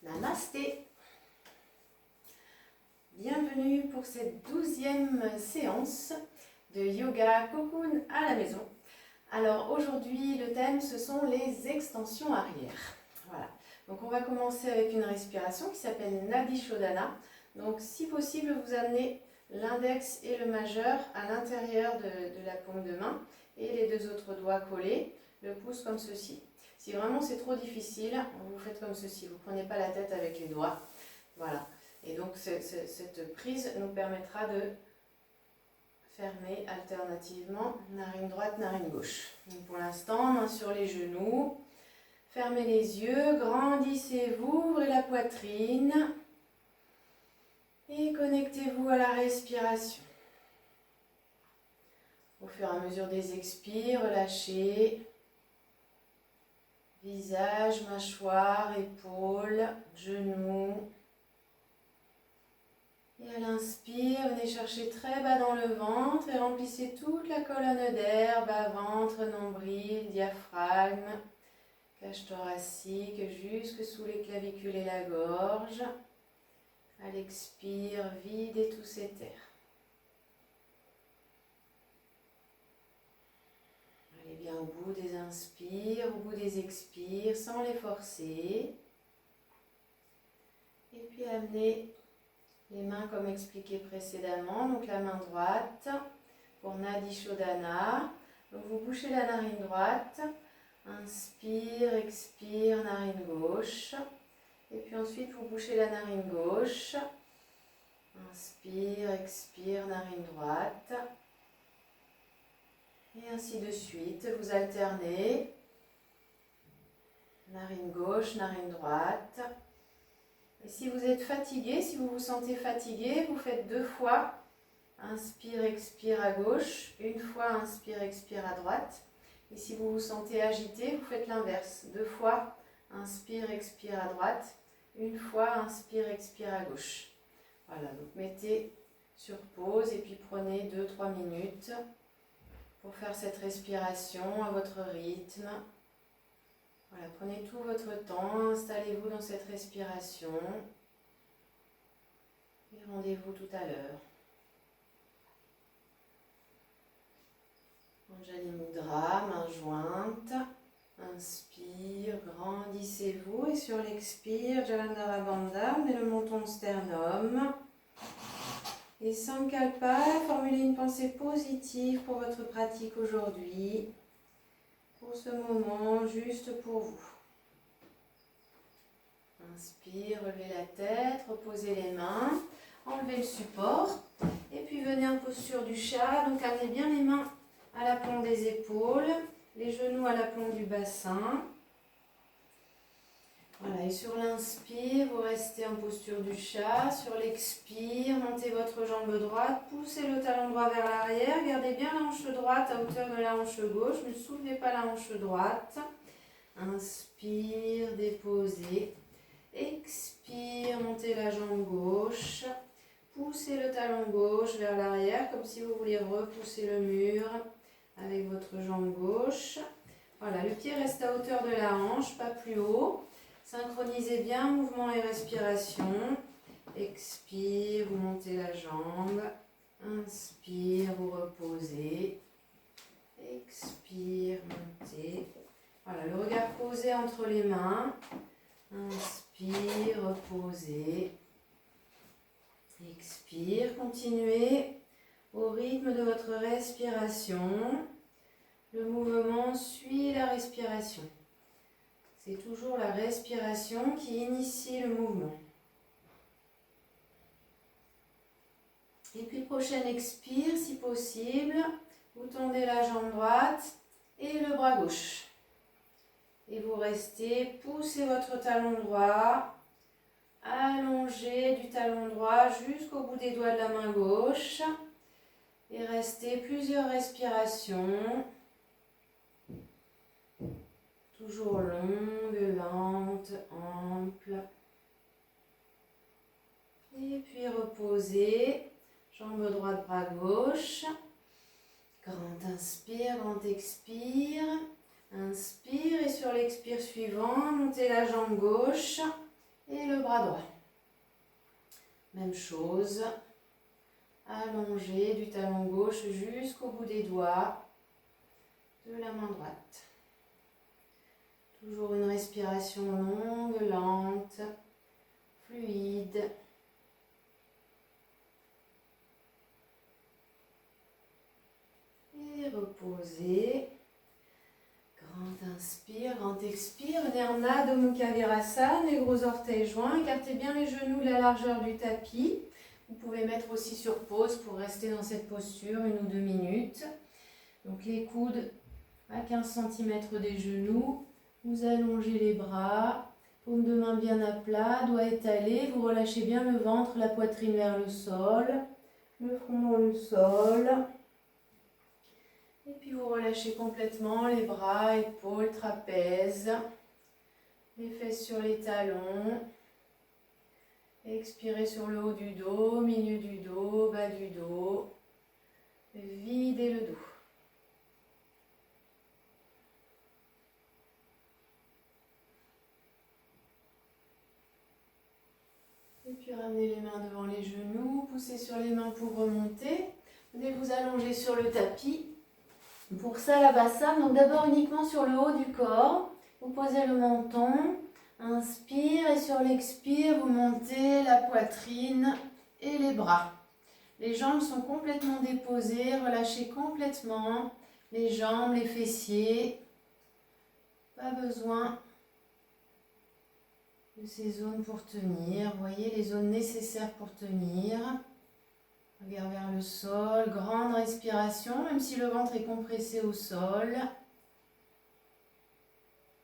Namasté. Bienvenue pour cette 12e séance de yoga cocoon à la maison. Alors aujourd'hui le thème ce sont les extensions arrière. Voilà. Donc on va commencer avec une respiration qui s'appelle Nadi Shodhana. Donc si possible vous amenez l'index et le majeur à l'intérieur de la paume de main et les deux autres doigts collés, le pouce comme ceci. Si vraiment c'est trop difficile, vous faites comme ceci, vous ne prenez pas la tête avec les doigts. Voilà. Et donc cette prise nous permettra de fermer alternativement narine droite, narine gauche. Donc pour l'instant, main sur les genoux, fermez les yeux, grandissez-vous, ouvrez la poitrine et connectez-vous à la respiration. Au fur et à mesure des expires, relâchez. Visage, mâchoire, épaules, genoux. Et à l'inspire, venez chercher très bas dans le ventre et remplissez toute la colonne d'air, bas ventre, nombril, diaphragme, cage thoracique, jusque sous les clavicules et la gorge. À l'expire, videz tout cet air. Allez bien au bout des inspires, au bout des expires, sans les forcer. Et puis amenez les mains comme expliqué précédemment, donc la main droite pour Nadi Shodhana. Donc vous bouchez la narine droite, inspire, expire, narine gauche. Et puis ensuite vous bouchez la narine gauche, inspire, expire, narine droite. Et ainsi de suite, vous alternez, narine gauche, narine droite. Et si vous êtes fatigué, si vous vous sentez fatigué, vous faites 2 fois inspire, expire à gauche, 1 fois inspire, expire à droite. Et si vous vous sentez agité, vous faites l'inverse, 2 fois inspire, expire à droite, 1 fois inspire, expire à gauche. Voilà, donc mettez sur pause et puis prenez 2-3 minutes pour faire cette respiration à votre rythme. Voilà, prenez tout votre temps, installez-vous dans cette respiration et rendez-vous tout à l'heure. Anjali Mudra, main jointe, inspire, grandissez-vous et sur l'expire, Jalandhara Bandha, on met le menton au sternum. Et Sankalpa, formulez une pensée positive pour votre pratique aujourd'hui. Pour ce moment, juste pour vous. Inspire, relevez la tête, reposez les mains, enlevez le support. Et puis venez en posture du chat. Donc amenez bien les mains à l'aplomb des épaules, les genoux à l'aplomb du bassin. Voilà, et sur l'inspire, vous restez en posture du chat. Sur l'expire, montez votre jambe droite, poussez le talon droit vers l'arrière. Gardez bien la hanche droite à hauteur de la hanche gauche. Ne soulevez pas la hanche droite. Inspire, déposez. Expire, montez la jambe gauche. Poussez le talon gauche vers l'arrière, comme si vous vouliez repousser le mur avec votre jambe gauche. Voilà, le pied reste à hauteur de la hanche, pas plus haut. Synchronisez bien mouvement et respiration. Expire, vous montez la jambe. Inspire, vous reposez. Expire, montez. Voilà, le regard posé entre les mains. Inspire, reposez. Expire, continuez au rythme de votre respiration. Le mouvement suit la respiration. C'est toujours la respiration qui initie le mouvement. Et puis prochaine expire, si possible, vous tendez la jambe droite et le bras gauche. Et vous restez, poussez votre talon droit, allongez du talon droit jusqu'au bout des doigts de la main gauche. Et restez plusieurs respirations. Toujours longue, lente, ample. Et puis reposez. Jambe droite, bras gauche. Grand inspire, grand expire. Inspire et sur l'expire suivant, montez la jambe gauche. et le bras droit. Même chose, allongé du talon gauche jusqu'au bout des doigts de la main droite. Toujours une respiration longue, lente, fluide. Et reposez. Grand inspire, grand expire. Venez en Adho Mukha Virasana, les gros orteils joints. Écartez bien les genoux de la largeur du tapis. Vous pouvez mettre aussi sur pause pour rester dans cette posture 1 ou 2 minutes. Donc les coudes à 15 cm des genoux. Vous allongez les bras. Paume de main bien à plat, doigts étalés. Vous relâchez bien le ventre, la poitrine vers le sol. Le front dans le sol. Et puis vous relâchez complètement les bras, épaules, trapèzes, les fesses sur les talons. Expirez sur le haut du dos, milieu du dos, bas du dos. Videz le dos. Et puis ramenez les mains devant les genoux, poussez sur les mains pour remonter. Venez vous allonger sur le tapis. Pour Salabhasana, donc d'abord uniquement sur le haut du corps, vous posez le menton, inspire et sur l'expire, vous montez la poitrine et les bras. Les jambes sont complètement déposées, relâchez complètement les jambes, les fessiers. Pas besoin de ces zones pour tenir. Voyez les zones nécessaires pour tenir. Regard vers le sol, grande respiration, même si le ventre est compressé au sol.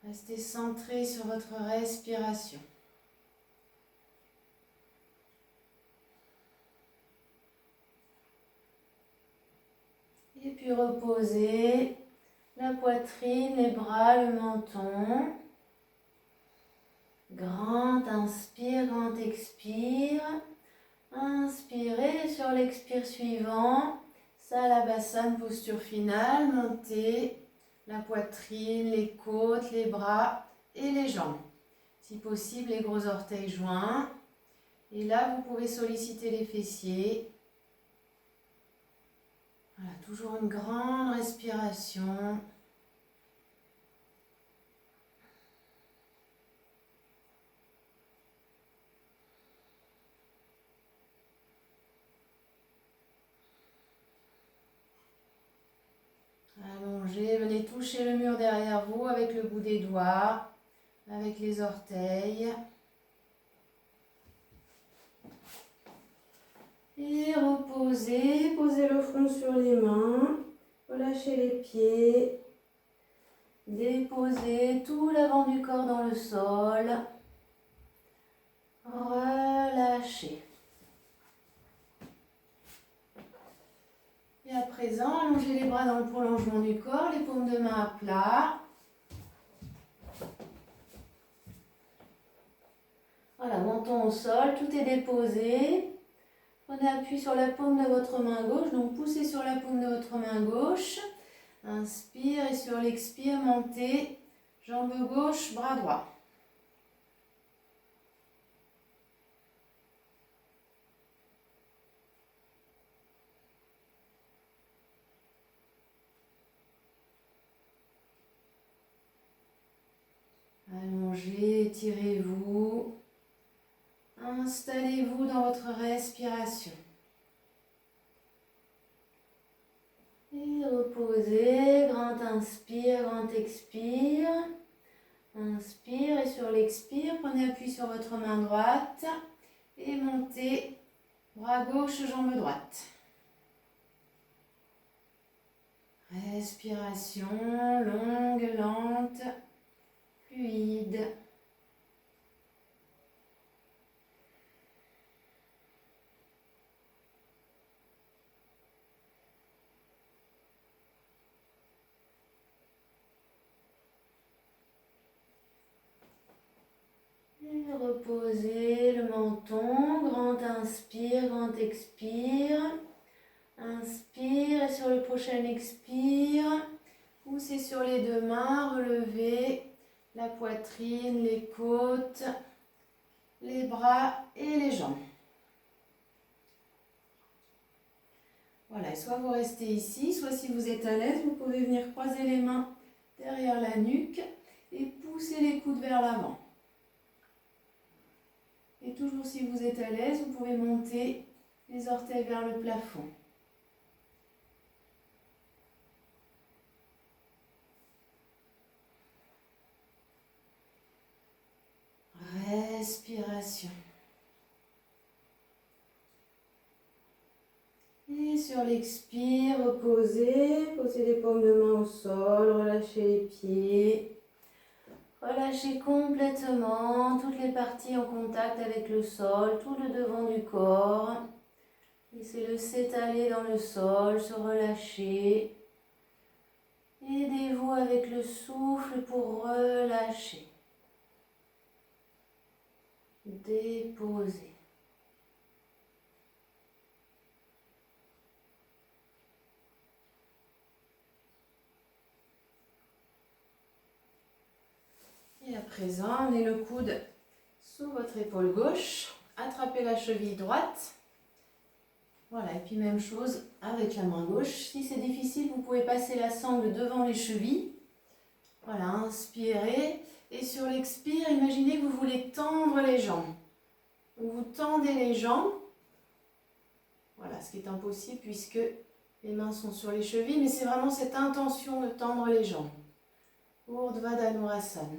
Restez centré sur votre respiration. Et puis reposez la poitrine, les bras, le menton. Grand inspire, grand expire. Inspirez sur l'expire suivant. Salabhasana, posture finale. Montez la poitrine, les côtes, les bras et les jambes. Si possible, les gros orteils joints. Et là, vous pouvez solliciter les fessiers. Voilà, toujours une grande respiration. Allongez, venez toucher le mur derrière vous avec le bout des doigts, avec les orteils. Et reposez, posez le front sur les mains, relâchez les pieds, déposez tout l'avant du corps dans le sol, relâchez. Et à présent, allongez les bras dans le prolongement du corps, les paumes de main à plat. Voilà, menton au sol, tout est déposé. Prenez appui sur la paume de votre main gauche, donc poussez sur la paume de votre main gauche. Inspire et sur l'expire, montez, jambe gauche, bras droit. Allongez, étirez-vous. Installez-vous dans votre respiration. Et reposez, grand inspire, grand expire. Inspire et sur l'expire, prenez appui sur votre main droite et montez, bras gauche, jambe droite. Respiration longue, lente, fluide. Et reposez le menton, grand inspire, grand expire. Inspire et sur le prochain expire, poussez sur les deux mains, relevez la poitrine, les côtes, les bras et les jambes. Voilà, et soit vous restez ici, soit si vous êtes à l'aise, vous pouvez venir croiser les mains derrière la nuque et pousser les coudes vers l'avant. Et toujours si vous êtes à l'aise, vous pouvez monter les orteils vers le plafond. Respiration. Et sur l'expire, reposez, posez les paumes de main au sol, relâchez les pieds. Relâchez complètement toutes les parties en contact avec le sol, tout le devant du corps. Laissez-le s'étaler dans le sol, se relâcher. Aidez-vous avec le souffle pour relâcher. Déposez. Et à présent, amenez le coude sous votre épaule gauche, attrapez la cheville droite. Voilà, et puis même chose avec la main gauche. Si c'est difficile, vous pouvez passer la sangle devant les chevilles. Voilà, inspirez. Et sur l'expire, imaginez que vous voulez tendre les jambes. Donc vous tendez les jambes. Voilà, ce qui est impossible puisque les mains sont sur les chevilles, mais c'est vraiment cette intention de tendre les jambes. Urdhva Dhanurasana.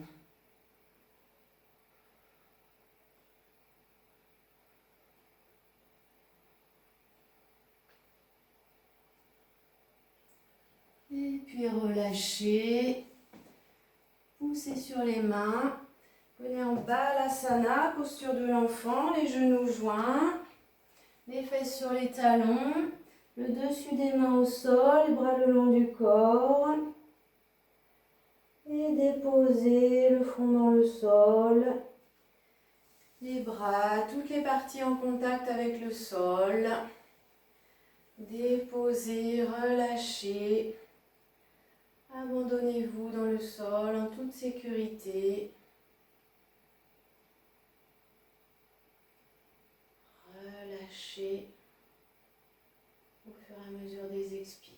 Et puis relâchez. Poussez sur les mains. Venez en Balasana, posture de l'enfant, les genoux joints. Les fesses sur les talons. Le dessus des mains au sol, les bras le long du corps. Et déposez le front dans le sol. Les bras, toutes les parties en contact avec le sol. Déposez, relâchez. Abandonnez-vous dans le sol en toute sécurité. Relâchez au fur et à mesure des expires.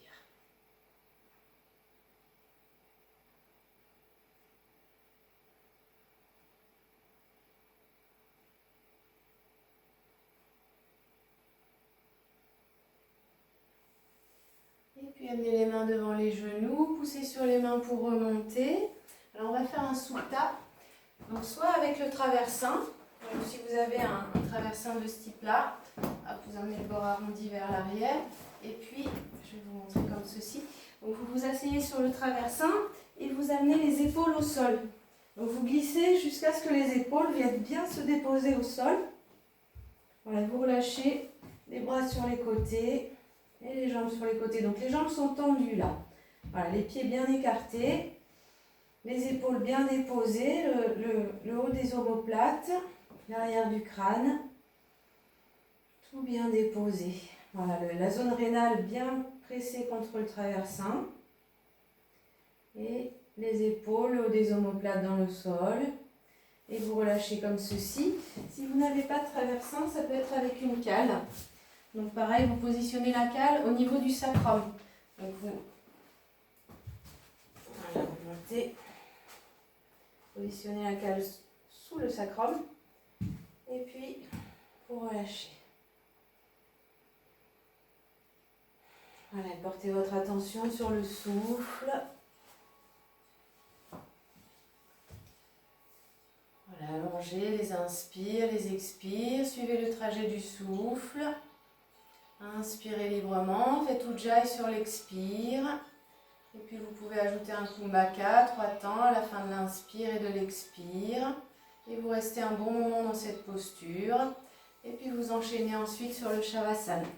Et puis amenez les mains devant les genoux, poussez sur les mains pour remonter. Alors on va faire un sutta. Donc soit avec le traversin, donc si vous avez un traversin de ce type-là, vous amenez le bord arrondi vers l'arrière. Et puis, je vais vous montrer comme ceci. Donc vous vous asseyez sur le traversin et vous amenez les épaules au sol. Donc vous glissez jusqu'à ce que les épaules viennent bien se déposer au sol. Voilà, vous relâchez les bras sur les côtés. Et les jambes sur les côtés. Donc les jambes sont tendues là. Voilà, les pieds bien écartés. Les épaules bien déposées. Le haut des omoplates. L'arrière du crâne. Tout bien déposé. Voilà, la zone rénale bien pressée contre le traversin. Et les épaules, le haut des omoplates dans le sol. Et vous relâchez comme ceci. Si vous n'avez pas de traversin, ça peut être avec une cale. Donc pareil, vous positionnez la cale au niveau du sacrum. Donc voilà, vous montez, positionnez la cale sous le sacrum et puis vous relâchez. Voilà, portez votre attention sur le souffle. Voilà, allongez les inspires, les expires, suivez le trajet du souffle. Inspirez librement, faites Ujjayi sur l'expire. Et puis vous pouvez ajouter un Kumbhaka, 3 temps à la fin de l'inspire et de l'expire. Et vous restez un bon moment dans cette posture. Et puis vous enchaînez ensuite sur le Shavasana.